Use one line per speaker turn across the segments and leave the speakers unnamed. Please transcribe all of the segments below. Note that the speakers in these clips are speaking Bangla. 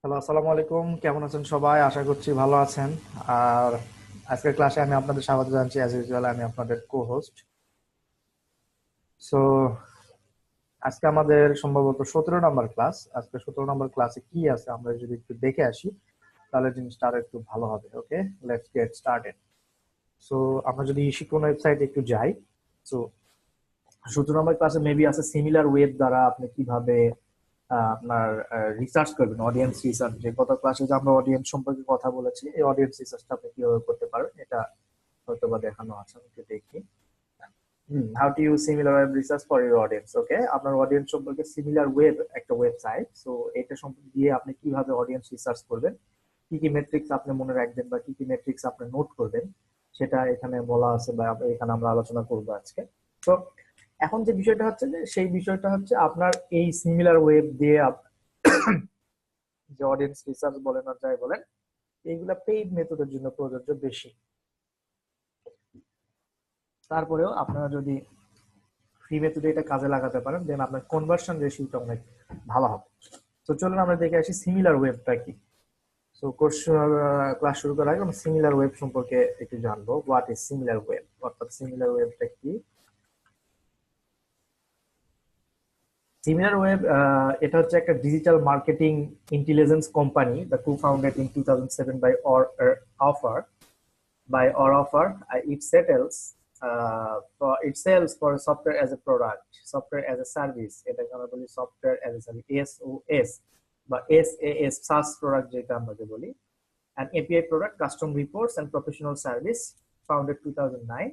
হ্যালো, আসসালামু আলাইকুম। কেমন আছেন সবাই? আশা করছি ভালো আছেন। আর আজকের ক্লাসে আমি আপনাদের স্বাগত জানাচ্ছি। অ্যাজ ইউজুয়াল আমি আপনাদের কো হোস্ট। সো আজকে আমাদের সম্ভবত 17 নম্বর ক্লাস। আজকে 17 নম্বর ক্লাসে কি আছে আমরা যদি একটু দেখে আসি তাহলে জিনিসটা আরো একটু ভালো হবে। ওকে, লেটস গেট স্টার্টেড। সো আমরা যদি শিক্ষণ ওয়েবসাইটে একটু যাই, সো 17 নম্বর ক্লাসে মেবি আছে সিমিলার ওয়েব দ্বারা আপনি কিভাবে আপনার রিসার্চ করবেন, অডিয়েন্স রিসার্চ। যে গত ক্লাসে যে আমরা অডিয়েন্স সম্পর্কে কথা বলেছি, এই অডিয়েন্স রিসার্চটা আপনি কিভাবে করতে পারবেন এটা হয়তো বা দেখানো আছে। আমি একটু দেখি। How to use similar web research for your audience. Okay, আপনার অডিয়েন্স সম্পর্কে সিমিলার ওয়েব একটা ওয়েবসাইট। সো এটা সম্পর্কে দিয়ে আপনি কিভাবে অডিয়েন্স রিসার্চ করবেন, কি কি মেট্রিক্স আপনি মনে রাখবেন বা কি কি মেট্রিক্স আপনি নোট করবেন, সেটা এখানে বলা আছে বা এখানে আমরা আলোচনা করবো আজকে। তো এখন যে বিষয়টা হচ্ছে, যে সেই বিষয়টা হচ্ছে আপনার এই সিমিলার ওয়েব দিয়ে যে অডিয়েন্স রিসার্চ বলেন আর যাই বলেন, এইগুলা পেইড মেথডের জন্য প্রযোজ্য বেশি। তারপরেও আপনারা যদি ফ্রি মেথডে এটা কাজে লাগাতে পারেন, দেন আপনার কনভার্সন রেশিওটা অনেক ভালো হবে। তো চলুন আমরা দেখে আসি সিমিলার ওয়েবটা কি। সো কোর্স ক্লাস শুরু করার আগে আমরা সিমিলার ওয়েব সম্পর্কে একটু জানবো। হোয়াট ইজ সিমিলার ওয়েব, অর্থাৎ সিমিলার ওয়েবটা কি। সিমিলার ওয়েব এটা হচ্ছে একটা digital marketing intelligence company, the co founded in 2007 by Offer offer. It settles it sells for software as a product, software as a service, এটাকে আমরা বলি software as a service, SOS বা এসএএস, সাস প্রোডাক্ট যেটা আমরা বলি। an API product, custom reports and professional service, founded 2009.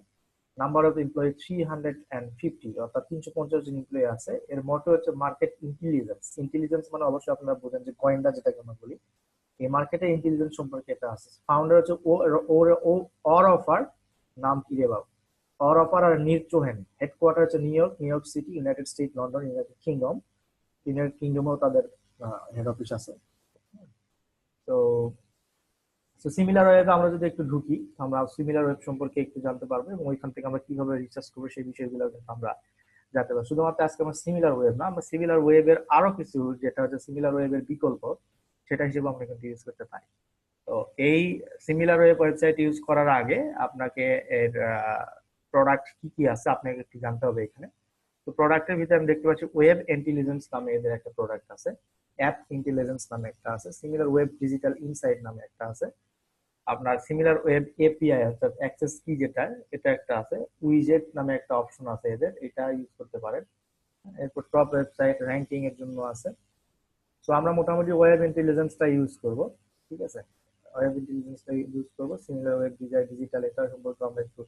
Number of employee 350, অর্থাৎ 350 জন এমপ্লয়ি আছে। এর মোটো হচ্ছে মার্কেট ইন্টেলিজেন্স। ইন্টেলিজেন্স মানে অবশ্যই আপনারা বোঝেন যে গোয়েন্দা যেটাকে আমরা বলি, এই মার্কেটে ইন্টেলিজেন্স সম্পর্কে এটা আছে। ফাউন্ডার হচ্ছে অর অফার। নাম কি রে বাবু? অর অফার আর নীর চোহেন। হেডকোয়ার্টার হচ্ছে New York, New York City, United state, London, United Kingdom. United কিংডমেও তাদের হেড অফিস আছে। তো সিমিলার ওয়েবে আমরা যদি একটু ঢুকি, আমরা সিমিলার ওয়েব সম্পর্কে একটু জানতে পারবো এবং ওইখান থেকে আমরা কিভাবে রিসার্চ করবো সেই বিষয়গুলো কিন্তু আমরা জানতে পারবো। শুধুমাত্র আজকে আমরা সিমিলার ওয়েব না, আমরা সিমিলার ওয়েবের আরো কিছু, যেটা হচ্ছে সিমিলার ওয়েবের বিকল্প, সেটা হিসেবে আমরা কিন্তু ইউজ করতে পারি। তো এই সিমিলার ওয়েব ওয়েবসাইট ইউজ করার আগে আপনাকে এর প্রোডাক্ট কি কি আছে আপনাকে একটু জানতে হবে এখানে। তো প্রোডাক্টের ভিতরে আমি দেখতে পাচ্ছি ওয়েব ইন্টেলিজেন্স নামে এদের একটা প্রোডাক্ট আছে, অ্যাপ ইন্টেলিজেন্স নামে একটা আছে, সিমিলার ওয়েব ডিজিটাল ইনসাইট নামে একটা আছে, আপনার সিমিলার ওয়েব এপিআই অর্থাৎ অ্যাক্সেস কি যেটা, এটা একটা আছে, উইজেট নামে একটা অপশন আছে এদের, এটা ইউজ করতে পারেন। এরপর টপ ওয়েবসাইট র্যাঙ্কিং এর জন্য আছে। তো আমরা মোটামুটি ওয়েব ইন্টেলিজেন্সটা ইউজ করব। ঠিক আছে, ওয়েব ইন্টেলিজেন্সটা ইউজ করব। সিমিলার ওয়েব ডিজিটাল এটা সম্পর্কে আমরা একটু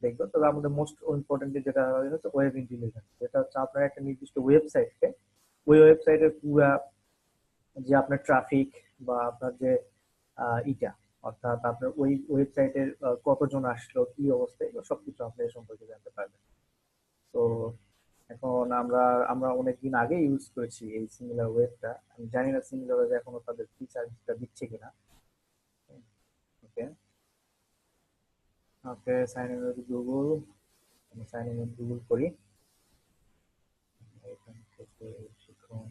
দেখবো। তবে আমাদের মোস্ট ইম্পর্টেন্ট যেটা হচ্ছে ওয়েব ইন্টেলিজেন্স, যেটা হচ্ছে আপনার একটা নির্দিষ্ট ওয়েবসাইটকে, ওই ওয়েবসাইটের পুরা যে আপনার ট্রাফিক বা আপনার যে ইটা, অর্থাৎ আপনার ওই ওয়েবসাইটের কতজন আসলো, কি অবস্থা, এগুলো সবকিছু আপনি এ সম্পর্কে জানতে পারবেন। তো এখন আমরা আমরা অনেকদিন আগে ইউজ করেছি এই সিমিলার ওয়েবটা। আমি জানি না সিমিলার ওয়েব এখনো তাদের ফ্রি সার্ভিসটা দিচ্ছে কিনা। Okay, okay, sign in with Google. Sign in with Google করি। এখান থেকে শিখুন।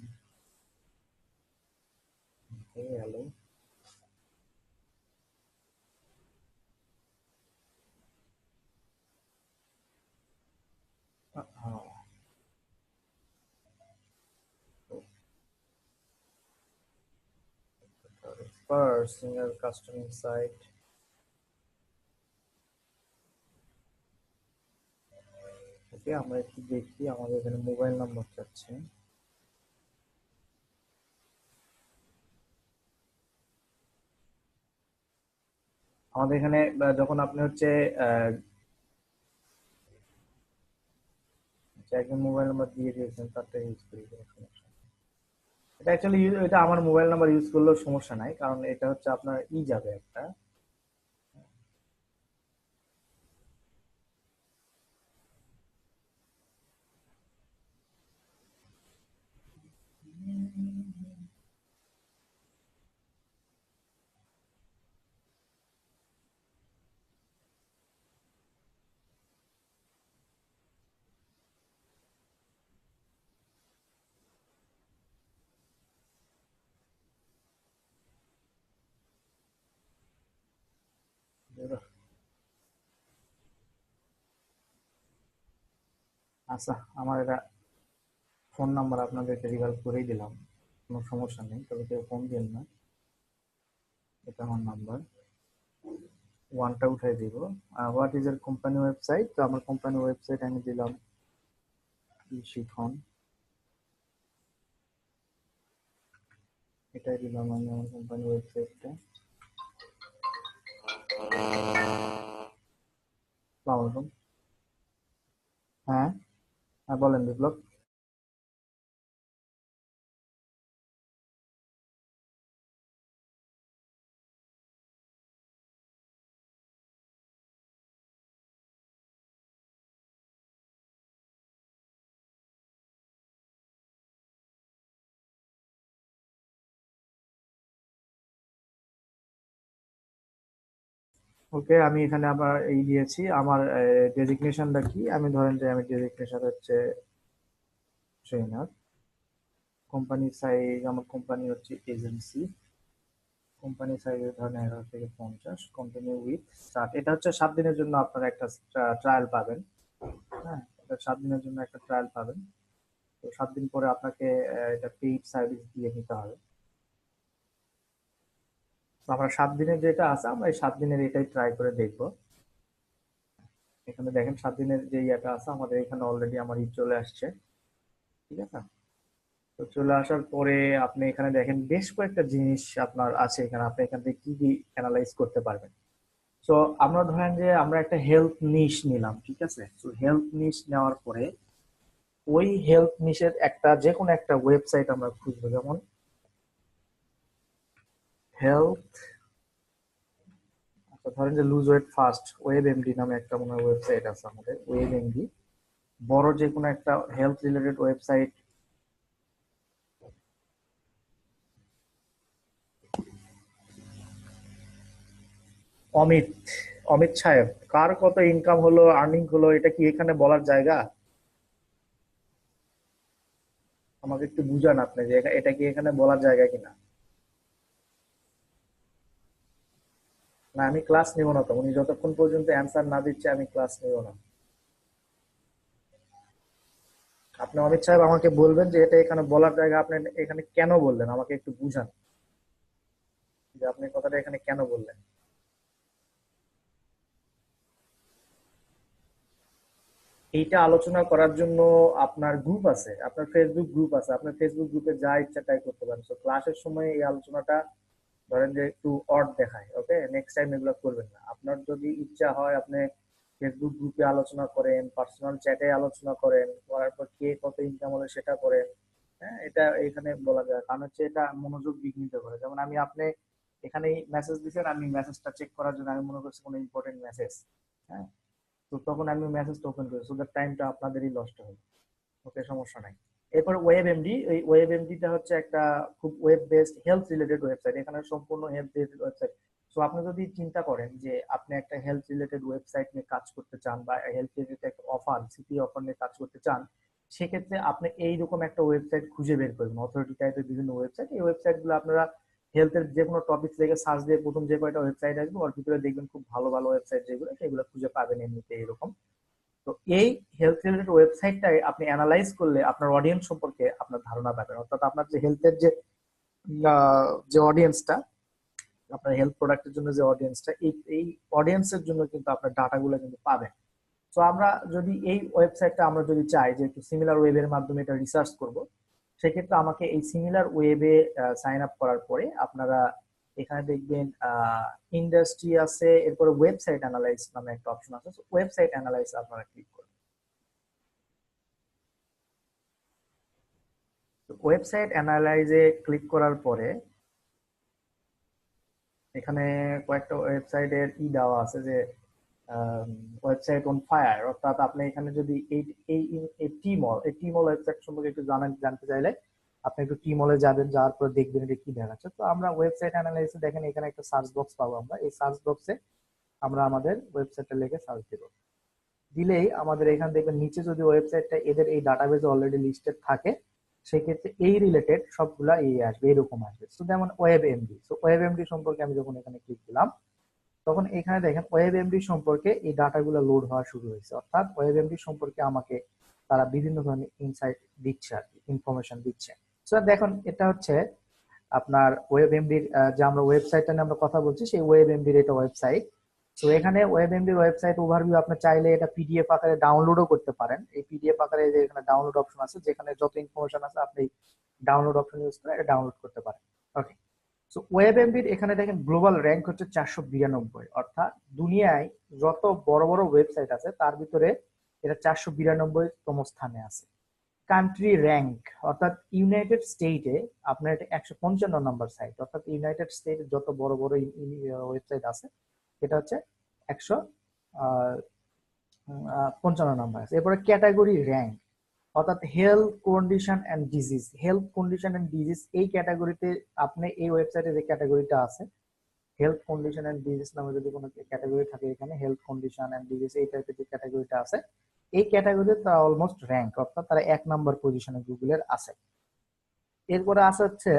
Okay, hello. First single customer site. Okay, আমরা একটু দেখি, আমাদের এখানে মোবাইল নাম্বার চাচ্ছে। আমাদের এখানে যখন আপনি হচ্ছে একজন মোবাইল নাম্বার দিয়ে দিয়েছেন, তারটা ইউজ করি, কোনো সমস্যা নেই। এটা অ্যাকচুয়ালি এটা আমার মোবাইল নাম্বার ইউজ করলেও সমস্যা নাই, কারণ এটা হচ্ছে আপনার যাবে একটা। আচ্ছা, আমার এটা ফোন নাম্বার আপনাদেরকে রিভাইভ করেই দিলাম, কোনো সমস্যা নেই, তবে কেউ ফোন দিন না। এটা আমার নাম্বার, ওয়ানটা উঠাই দিব। হোয়াট ইজ এর কোম্পানি ওয়েবসাইট? তো আমার কোম্পানি ওয়েবসাইট আমি দিলাম শিখন, এটাই দিলাম আমি আমার কোম্পানি ওয়েবসাইটটা। আসসালামু আলাইকুম। হ্যাঁ, হ্যাঁ বলেন বিপ্লব। ওকে, আমি এখানে আবার এই দিয়েছি আমার ডেজিগনেশনটা কি। আমি ধরেন যে আমি ডেজিগনেশন হচ্ছে ট্রেনার। কোম্পানি সাইজ, আমার কোম্পানি হচ্ছে এজেন্সি। কোম্পানি সাইজ ধরেন 11 থেকে 50। Continue with start. এটা হচ্ছে 7 দিনের জন্য আপনারা একটা ট্রায়াল পাবেন। হ্যাঁ, এটা 7 দিনের জন্য একটা ট্রায়াল পাবেন। তো 7 দিন পরে আপনাকে এটা পেইড সার্ভিস দিয়ে নিতে হবে। তো আমরা 7 দিনের যেটা আছে, আমরা এই 7 দিনের এটাই ট্রাই করে দেখবো। এখানে দেখেন 7 দিনের যে ইয়েটা আছে, আমাদের এখানে অলরেডি আমার চলে আসছে। ঠিক আছে, তো চলে আসার পরে আপনি এখানে দেখেন বেশ কয়েকটা জিনিস আপনার আছে এখানে, আপনি এখান থেকে কি কি অ্যানালাইজ করতে পারবেন। তো আমরা ধরেন যে আমরা একটা হেলথ নিশ নিলাম, ঠিক আছে। তো হেলথ নিশ নেওয়ার পরে ওই হেলথ নিশের একটা যে কোনো একটা ওয়েবসাইট আমরা খুঁজবো, যেমন হেলথ, আচ্ছা ধরেন যে lose weight fast, WebMD নামে একটা মনে হয় ওয়েবসাইট আছে আমাদের, ওয়েব এমডি। বড় যে কোনো একটা health related website. Amit, Amit সাহেব, কার কত ইনকাম হলো, আর্নিং হলো, এটা কি এখানে বলার জায়গা? আমাকে একটু বুঝান আপনি যে এটা কি এখানে বলার জায়গা কিনা। না, আমি ক্লাস নিব না, তো উনি যতক্ষণ পর্যন্ত অ্যান্সার না দিচ্ছে আমি ক্লাস নিব না। আপনি অমিত সাহেব আমাকে বলবেন যে এটা এখানে বলার জায়গা, আপনি এখানে কেন বললেন আমাকে একটু বুঝান, যে আপনি কথাটা এখানে কেন বললেন। এইটা আলোচনা করার জন্য আপনার গ্রুপ আছে, আপনার ফেসবুক গ্রুপ আছে, আপনার ফেসবুক গ্রুপে যা ইচ্ছা তাই করতে পারেন। তো ক্লাসের সময় এই আলোচনাটা ধরেন যে একটু অড দেখায়, ওকে, নেক্সট টাইম এগুলো করবেন না। আপনার যদি ইচ্ছা হয় আপনি ফেসবুক গ্রুপে আলোচনা করেন, পার্সোনাল চ্যাটে আলোচনা করেন, করার পর কে কত ইনকাম হলে সেটা করেন। হ্যাঁ, এটা এখানে বলা যায়, কারণ হচ্ছে এটা মনোযোগ বিঘ্নিত করে। যেমন আমি আপনি এখানে মেসেজ দিচ্ছেন, আমি মেসেজটা চেক করার জন্য আমি মনে করছি কোনো ইম্পর্টেন্ট মেসেজ। হ্যাঁ, তো তখন আমি মেসেজটা ওপেন করি, সো দ্যাট টাইমটা আপনাদেরই লস্ট হবে। ওকে, সমস্যা নাই। এরপর ওয়েব এমডি, এই ওয়েব এমডিটা হচ্ছে একটা খুব web based health related website, এখানে সম্পূর্ণ হেলথ রিলেটেড ওয়েবসাইট। তো আপনি যদি চিন্তা করেন যে আপনি একটা হেলথ রিলেটেড ওয়েবসাইট নিয়ে কাজ করতে চান, বা হেলথ রিলেটেড একটা অফার, সিটি অফার নিয়ে কাজ করতে চান, সেক্ষেত্রে আপনি এইরকম একটা ওয়েবসাইট খুঁজে বের করবেন, অথরিটি টাইপের বিভিন্ন ওয়েবসাইট। এই ওয়েবসাইট গুলো আপনারা হেলথের যে কোনো টপিক থেকে সার্চ দিয়ে প্রথম যে কয়টা ওয়েবসাইট আসবে ওর ভিতরে দেখবেন খুব ভালো ভালো ওয়েবসাইট যেগুলো, সেগুলো খুঁজে পাবেন এমনিতে এরকম। তো এই হেলথ রিলেটেড ওয়েবসাইটটাই আপনি অ্যানালাইজ করলে আপনার অডিয়েন্স সম্পর্কে আপনার ধারণা পাবেন, অর্থাৎ আপনার যে হেলথের যে অডিয়েন্সটা, আপনার হেলথ প্রোডাক্টের জন্য যে অডিয়েন্সটা, এই অডিয়েন্সের জন্য কিন্তু আপনার ডাটাগুলো কিন্তু পাবেন। তো আমরা যদি এই ওয়েবসাইটটা আমরা যদি চাই যে একটু সিমিলার ওয়েবের মাধ্যমে এটা রিসার্চ করব, সেক্ষেত্রে আমাকে এই সিমিলার ওয়েবে সাইন আপ করার পরে আপনারা এখানে দেখবেন ইন্ডাস্ট্রি আছে, এরপরে ওয়েবসাইট অ্যানালাইজ নামে একটা অপশন আছে। ওয়েবসাইট অ্যানালাইজ আপনারা ক্লিক করবেন। ওয়েবসাইট অ্যানালাইজে ক্লিক করার পরে এখানে কয়েকটা ওয়েবসাইটের দেওয়া আছে যে ওয়েবসাইট অন ফায়ার, অর্থাৎ আপনি এখানে যদি এই এই এই টিমল, এই টিমল ওয়েবসাইট সম্পর্কে একটু জানতে চাইলে আপনি একটু টিমলে যাবেন, যাওয়ার পর দেখবেন এটা কি দেখাচ্ছে। তো আমরা ওয়েবসাইট অ্যানালাইসে দেখেন এখানে একটা সার্চ বক্স পাবো, আমরা এই সার্চ বক্সে আমরা আমাদের ওয়েবসাইটটা লিখে সার্চ দিব। দিলেই আমাদের এখানে দেখবেন নিচে যদি ওয়েবসাইটটা এদের এই ডাটাবেজে অলরেডি লিস্টেড থাকে, সেক্ষেত্রে এই রিলেটেড সবগুলা এই আসবে, এরকম আসবে। তো যেমন ওয়েব এমডি, তো ওয়েব এমডি সম্পর্কে আমি যখন এখানে ক্লিক দিলাম, তখন এখানে দেখেন ওয়েব এমডি সম্পর্কে এই ডাটাগুলো লোড হওয়া শুরু হয়েছে, অর্থাৎ ওয়েব এমডি সম্পর্কে আমাকে
তারা বিভিন্ন ধরনের ইনসাইট দিচ্ছে আর কি, ইনফরমেশন দিচ্ছে। সো দেখুন এটা হচ্ছে আপনার ওয়েব এমডির, যে আমরা ওয়েবসাইটটা নিয়ে আমরা কথা বলছি, সেই ওয়েব এমডির এটা ওয়েবসাইট। তো এখানে ওয়েব এমডির ওয়েবসাইট ওভারভিউ, আপনি চাইলে এটা পিডিএফ আকারে ডাউনলোডও করতে পারেন। এই পিডিএফ আকারে যে এখানে ডাউনলোড অপশন আছে, যেখানে যত ইনফরমেশন আছে আপনি ডাউনলোড অপশন ইউজ করে এটা ডাউনলোড করতে পারেন। ওকে, সো ওয়েব এমবির এখানে দেখেন গ্লোবাল র্যাঙ্ক হচ্ছে 492, অর্থাৎ দুনিয়ায় যত বড় বড় ওয়েবসাইট আছে তার ভিতরে এটা 492তম স্থানে আছে। কান্ট্রি র্যাঙ্ক অর্থাৎ ইউনাইটেড স্টেটে আপনার এটা 155 নম্বর সাইট, অর্থাৎ ইউনাইটেড স্টেটে যত বড় বড় ওয়েবসাইট আছে এটা হচ্ছে 155 নম্বর আছে। এরপরে ক্যাটাগরি র্যাঙ্ক অর্থাৎ health condition and disease, health condition and disease এই ক্যাটাগরিতে আপনি এই ওয়েবসাইটে যে ক্যাটাগরিটা আছে হেলথ কন্ডিশন এন্ড ডিজিজ নামে যদি কোনো ক্যাটাগরি থাকে, এখানে হেলথ কন্ডিশন এন্ড ডিজিজ এই টাইপের যে ক্যাটাগরিটা আছে, এই ক্যাটাগরিতে তারা অলমোস্ট র্যাঙ্ক, অর্থাৎ তারা 1 নম্বর পজিশনে গুগলের আছে। এরপরে আছে হচ্ছে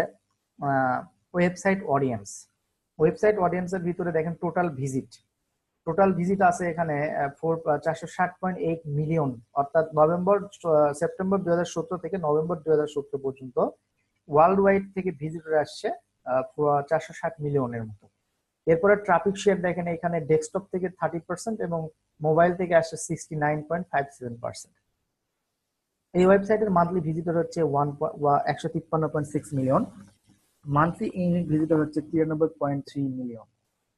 ওয়েবসাইট অডিয়েন্স। ওয়েবসাইট অডিয়েন্সের ভিতরে দেখেন টোটাল ভিজিট আছে এখানে 460.8 মিলিয়ন, অর্থাৎ সেপ্টেম্বর 2017 থেকে নভেম্বর 2017 পর্যন্ত ওয়ার্ল্ড ওয়াইড থেকে ভিজিটর আসছে 460 মিলিয়নের মতো। এরপরে ট্রাফিক শেয়ার দেখেন এখানে ডেস্কটপ থেকে 30% এবং মোবাইল থেকে আসছে 69.57%। এই ওয়েবসাইটের মান্থলি ভিজিটর হচ্ছে 153.6 মিলিয়ন, মান্থলি ইউনিক ভিজিটর হচ্ছে 93.3 মিলিয়ন।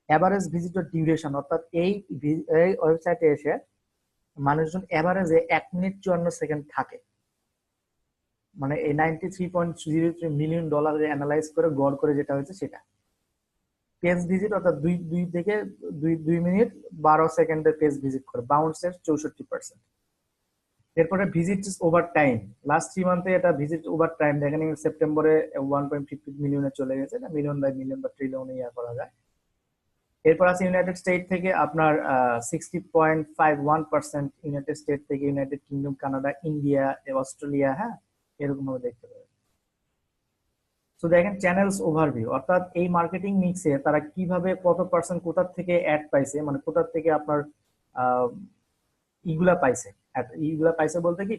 এভারেজ ভিজিটর ডিউরেশন অর্থাৎ এই ওয়েবসাইটে এসে মানুষজন এভারেজে 1 মিনিট 54 সেকেন্ড থাকে, মানে এই $93.03 মিলিয়ন অ্যানালাইজ করে গড় করে যেটা হয়েছে সেটা। পেজ ভিজিট অর্থাৎ দুই থেকে 2 মিনিট 12 সেকেন্ডের পেজ ভিজিট করে, বাউন্সের 64%। এরপরে ভিজিট ওভার টাইম, লাস্ট 3 মান্থে এটা ভিজিট ওভার টাইম দেখেন সেপ্টেম্বরে 1.50 মিলিয়নে চলে গেছে, এটা মিলিয়ন বাই মিলিয়ন বা ট্রিলিয়নে করা যায়। এরপর আছে ইউনাইটেড স্টেট থেকে আপনার 60.51%, ইউনাইটেড স্টেট থেকে United kingdom, Canada, India, Australia, হ্যাঁ এরকম ভাবে দেখতে পাবেন। তো দেখেন চ্যানেলস ওভারভিউ অর্থাৎ এই মার্কেটিং মিক্সে তারা কিভাবে কত পার্সেন্ট কোথা থেকে অ্যাড পাইছে, মানে কোথা থেকে আপনার ইগুলা পাইছে বলতে কি